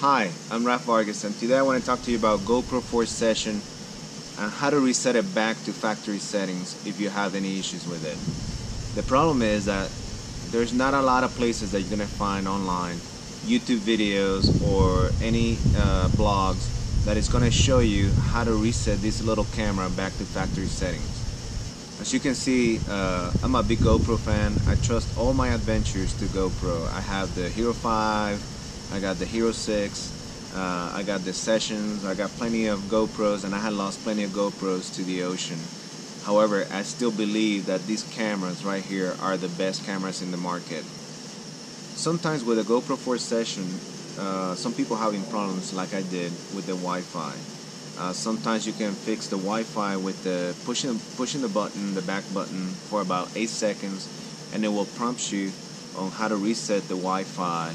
Hi, I'm Raf Vargas, and today I want to talk to you about GoPro 4 Session and how to reset it back to factory settings if you have any issues with it. The problem is that there's not a lot of places that you're going to find online, YouTube videos or any blogs that is going to show you how to reset this little camera back to factory settings. As you can see, I'm a big GoPro fan. I trust all my adventures to GoPro. I have the Hero 5, I got the Hero 6, I got the Sessions, I got plenty of GoPros, and I had lost plenty of GoPros to the ocean. However, I still believe that these cameras right here are the best cameras in the market. Sometimes with a GoPro 4 Session, some people having problems like I did with the Wi-Fi. Sometimes you can fix the Wi-Fi with the pushing the button, the back button, for about 8 seconds, and it will prompt you on how to reset the Wi-Fi.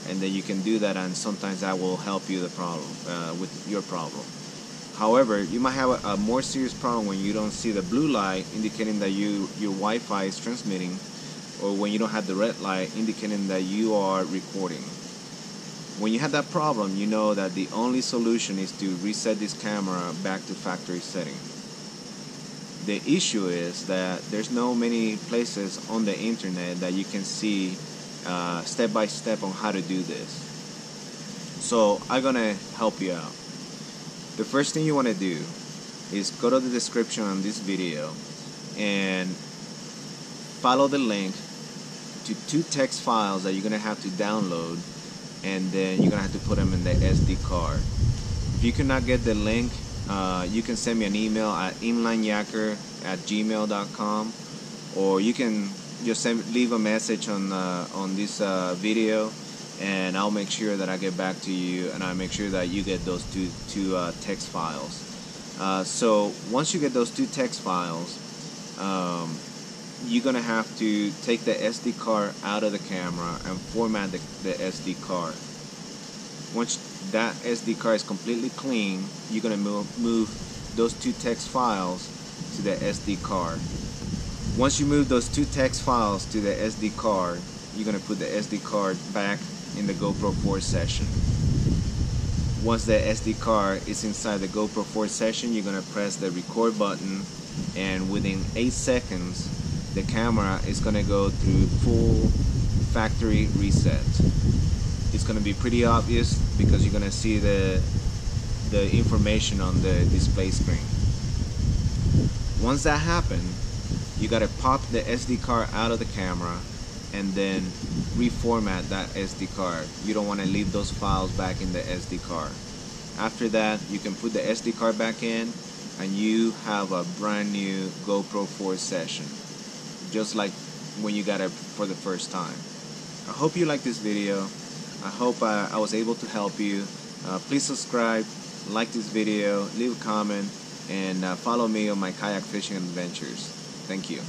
And then you can do that, and sometimes that will help you with your problem. However, you might have a more serious problem when you don't see the blue light indicating that your Wi-Fi is transmitting, or when you don't have the red light indicating that you are recording. When you have that problem, you know that the only solution is to reset this camera back to factory setting. The issue is that there's no many places on the internet that you can see step by step on how to do this. So I'm gonna help you out. The first thing you want to do is go to the description on this video and follow the link to 2 text files that you're gonna have to download, and then you're gonna have to put them in the SD card. If you cannot get the link, you can send me an email at inlineyaker@gmail.com, or you can just leave a message on this video, and I'll make sure that I get back to you, and I'll make sure that you get those two text files. So once you get those 2 text files, you're gonna have to take the SD card out of the camera and format the SD card. Once that SD card is completely clean, you're gonna move those 2 text files to the SD card. Once you move those 2 text files to the SD card, you're gonna put the SD card back in the GoPro 4 Session. Once the SD card is inside the GoPro 4 Session, you're gonna press the record button, and within 8 seconds, the camera is gonna go through full factory reset. It's gonna be pretty obvious because you're gonna see the information on the display screen. Once that happens, you gotta pop the SD card out of the camera and then reformat that SD card. You don't want to leave those files back in the SD card. After that, you can put the SD card back in, and you have a brand new GoPro 4 Session, just like when you got it for the first time. I hope you like this video. I hope I was able to help you. Please subscribe, like this video, leave a comment, and follow me on my kayak fishing adventures. Thank you.